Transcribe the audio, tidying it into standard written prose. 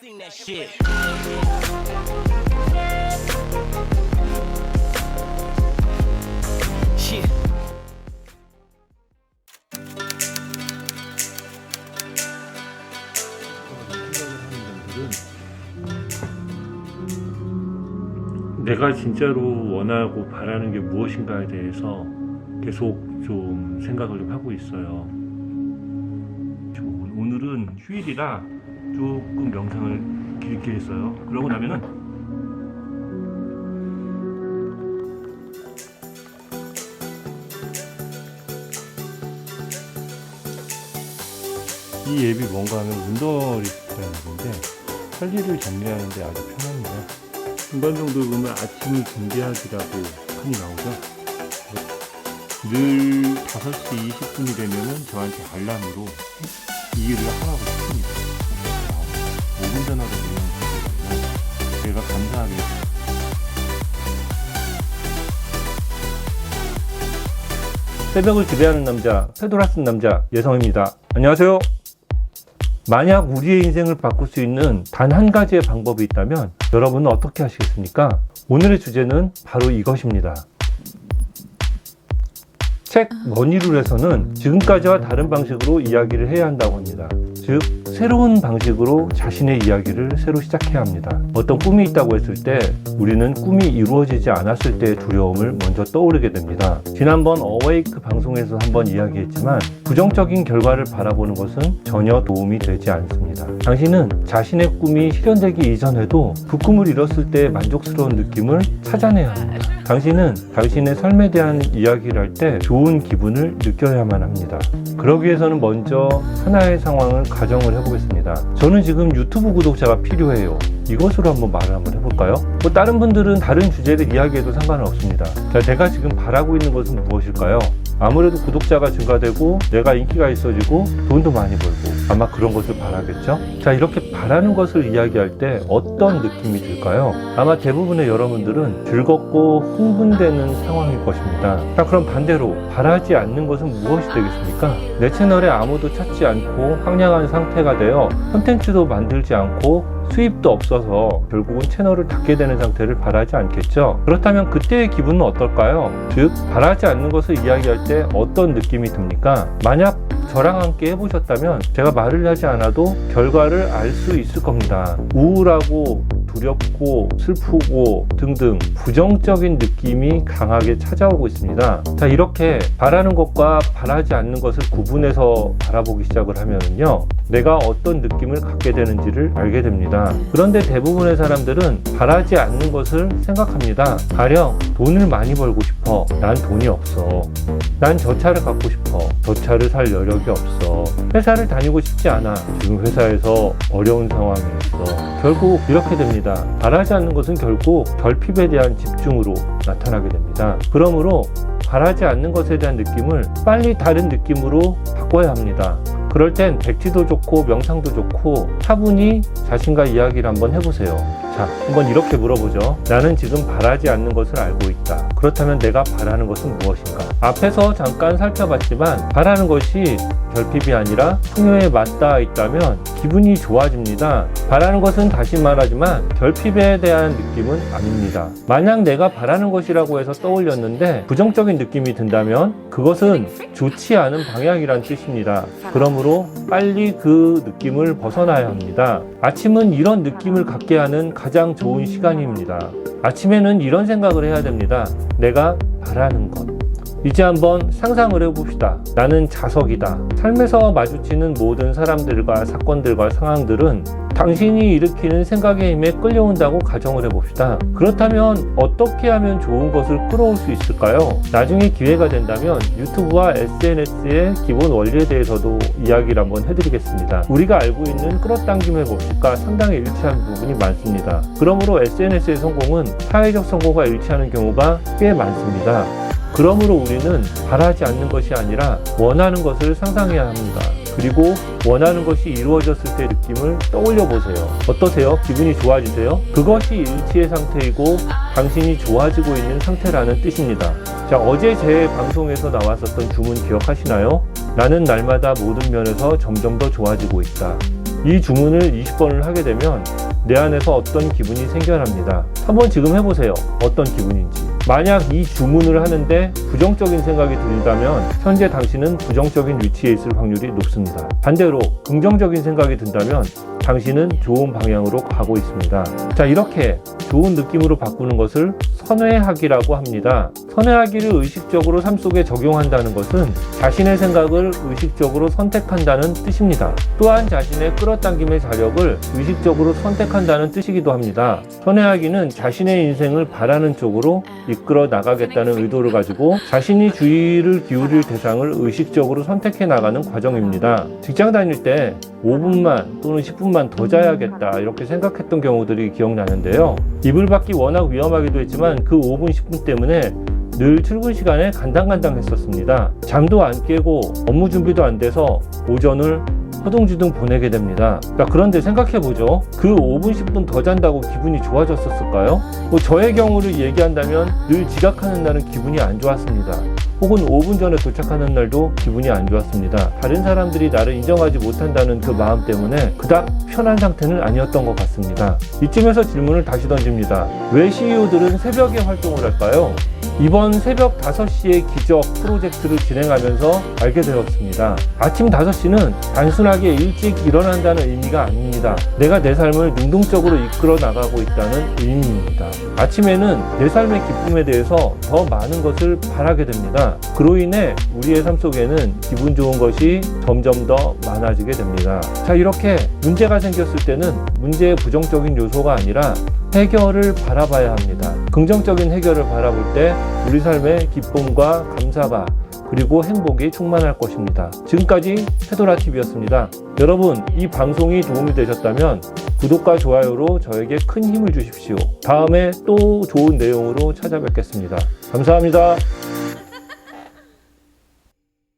Sing that shit. Shit. 내가 진짜로 원하고 바라는 게 무엇인가에 대해서 계속 좀 생각을 좀 하고 있어요. 오늘은 휴일이라 조금 명상을 길게 했어요. 그러고 나면은 이 앱이 뭔가 하면 문더리스트라는 앱인데 할 일을 정리하는데 아주 편합니다. 중간 정도 보면 아침을 준비하기라고 흔히 나오죠. 늘 5시 20분이 되면은 저한테 알람으로 이 일을 하라고 시킵니다. 5분 전화로 내면 제가 감사하게 새벽을 지배하는 남자, 페도라 쓴 남자 예성입니다. 안녕하세요. 만약 우리의 인생을 바꿀 수 있는 단 한 가지의 방법이 있다면 여러분은 어떻게 하시겠습니까? 오늘의 주제는 바로 이것입니다. 책 머니룰에서는 지금까지와 다른 방식으로 이야기를 해야 한다고 합니다. 즉 새로운 방식으로 자신의 이야기를 새로 시작해야 합니다. 어떤 꿈이 있다고 했을 때 우리는 꿈이 이루어지지 않았을 때의 두려움을 먼저 떠오르게 됩니다. 지난번 어웨이크 방송에서 한번 이야기했지만 부정적인 결과를 바라보는 것은 전혀 도움이 되지 않습니다. 당신은 자신의 꿈이 실현되기 이전에도 그 꿈을 이뤘을 때의 만족스러운 느낌을 찾아내야 합니다. 당신은 당신의 삶에 대한 이야기를 할 때 좋은 기분을 느껴야만 합니다. 그러기 위해서는 먼저 하나의 상황을 가정을 해보겠습니다. 저는 지금 유튜브 구독자가 필요해요. 이것으로 한번 말을 한번 해볼까요? 뭐 다른 분들은 다른 주제를 이야기해도 상관은 없습니다. 자, 제가 지금 바라고 있는 것은 무엇일까요? 아무래도 구독자가 증가되고 내가 인기가 있어지고 돈도 많이 벌고 아마 그런 것을 바라겠죠? 자, 이렇게 바라는 것을 이야기할 때 어떤 느낌이 들까요? 아마 대부분의 여러분들은 즐겁고 흥분되는 상황일 것입니다. 자, 그럼 반대로 바라지 않는 것은 무엇이 되겠습니까? 내 채널에 아무도 찾지 않고 황량한 상태가 되어 콘텐츠도 만들지 않고 수입도 없어서 결국은 채널을 닫게 되는 상태를 바라지 않겠죠? 그렇다면 그때의 기분은 어떨까요? 즉 바라지 않는 것을 이야기할 때 어떤 느낌이 듭니까? 만약 저랑 함께 해보셨다면 제가 말을 하지 않아도 결과를 알 수 있을 겁니다. 우울하고 두렵고 슬프고 등등 부정적인 느낌이 강하게 찾아오고 있습니다. 자, 이렇게 바라는 것과 바라지 않는 것을 구분해서 바라보기 시작을 하면요, 내가 어떤 느낌을 갖게 되는지를 알게 됩니다. 그런데 대부분의 사람들은 바라지 않는 것을 생각합니다. 가령 돈을 많이 벌고 싶어. 난 돈이 없어. 난 저 차를 갖고 싶어. 저 차를 살 여력이 없어. 회사를 다니고 싶지 않아. 지금 회사에서 어려운 상황에 있어. 결국 이렇게 됩니다. 바라지 않는 것은 결국 결핍에 대한 집중으로 나타나게 됩니다. 그러므로 바라지 않는 것에 대한 느낌을 빨리 다른 느낌으로 바꿔야 합니다. 그럴 땐 백지도 좋고 명상도 좋고 차분히 자신과 이야기를 한번 해보세요. 자, 한번 이렇게 물어보죠. 나는 지금 바라지 않는 것을 알고 있다. 그렇다면 내가 바라는 것은 무엇인가? 앞에서 잠깐 살펴봤지만 바라는 것이 결핍이 아니라 풍요에 맞닿아 있다면 기분이 좋아집니다. 바라는 것은 다시 말하지만 결핍에 대한 느낌은 아닙니다. 만약 내가 바라는 것이라고 해서 떠올렸는데 부정적인 느낌이 든다면 그것은 좋지 않은 방향이란 뜻입니다. 그러므로 빨리 그 느낌을 벗어나야 합니다. 아침은 이런 느낌을 갖게 하는 가장 좋은 시간입니다. 아침에는 이런 생각을 해야 됩니다. 내가 바라는 것. 이제 한번 상상을 해봅시다. 나는 자석이다. 삶에서 마주치는 모든 사람들과 사건들과 상황들은 당신이 일으키는 생각의 힘에 끌려온다고 가정을 해봅시다. 그렇다면 어떻게 하면 좋은 것을 끌어올 수 있을까요? 나중에 기회가 된다면 유튜브와 SNS의 기본 원리에 대해서도 이야기를 한번 해드리겠습니다. 우리가 알고 있는 끌어당김의 법칙과 상당히 일치하는 부분이 많습니다. 그러므로 SNS의 성공은 사회적 성공과 일치하는 경우가 꽤 많습니다. 그러므로 우리는 바라지 않는 것이 아니라 원하는 것을 상상해야 합니다. 그리고 원하는 것이 이루어졌을 때 느낌을 떠올려 보세요. 어떠세요? 기분이 좋아지세요? 그것이 일치의 상태이고 당신이 좋아지고 있는 상태라는 뜻입니다. 자, 어제 제 방송에서 나왔었던 주문 기억하시나요? 나는 날마다 모든 면에서 점점 더 좋아지고 있다. 이 주문을 20번을 하게 되면 내 안에서 어떤 기분이 생겨납니다. 한번 지금 해보세요. 어떤 기분인지. 만약 이 주문을 하는데 부정적인 생각이 든다면 현재 당신은 부정적인 위치에 있을 확률이 높습니다. 반대로 긍정적인 생각이 든다면 당신은 좋은 방향으로 가고 있습니다. 자, 이렇게 좋은 느낌으로 바꾸는 것을 선회하기라고 합니다. 선회하기를 의식적으로 삶 속에 적용한다는 것은 자신의 생각을 의식적으로 선택한다는 뜻입니다. 또한 자신의 끌어당김의 자력을 의식적으로 선택한다는 뜻이기도 합니다. 선회하기는 자신의 인생을 바라는 쪽으로 이끌어 나가겠다는 의도를 가지고 자신이 주의를 기울일 대상을 의식적으로 선택해 나가는 과정입니다. 직장 다닐 때 5분만 또는 10분만 더 자야겠다 이렇게 생각했던 경우들이 기억나는데요. 이불 밖이 워낙 위험하기도 했지만 그 5분 10분 때문에 늘 출근 시간에 간당간당했었습니다. 잠도 안 깨고 업무 준비도 안 돼서 오전을 허둥지둥 보내게 됩니다. 그런데 생각해보죠. 그 5분 10분 더 잔다고 기분이 좋아졌었을까요? 저의 경우를 얘기한다면 늘 지각하는 날은 기분이 안 좋았습니다. 혹은 5분 전에 도착하는 날도 기분이 안 좋았습니다. 다른 사람들이 나를 인정하지 못한다는 그 마음 때문에 그닥 편한 상태는 아니었던 것 같습니다. 이쯤에서 질문을 다시 던집니다. 왜 CEO들은 새벽에 활동을 할까요? 이번 새벽 5시의 기적 프로젝트를 진행하면서 알게 되었습니다. 아침 5시는 단순하게 일찍 일어난다는 의미가 아닙니다. 내가 내 삶을 능동적으로 이끌어 나가고 있다는 의미입니다. 아침에는 내 삶의 기쁨에 대해서 더 많은 것을 바라게 됩니다. 그로 인해 우리의 삶 속에는 기분 좋은 것이 점점 더 많아지게 됩니다. 자, 이렇게 문제가 생겼을 때는 문제의 부정적인 요소가 아니라 해결을 바라봐야 합니다. 긍정적인 해결을 바라볼 때 우리 삶의 기쁨과 감사가 그리고 행복이 충만할 것입니다. 지금까지 페도라TV였습니다. 여러분, 이 방송이 도움이 되셨다면 구독과 좋아요로 저에게 큰 힘을 주십시오. 다음에 또 좋은 내용으로 찾아뵙겠습니다. 감사합니다.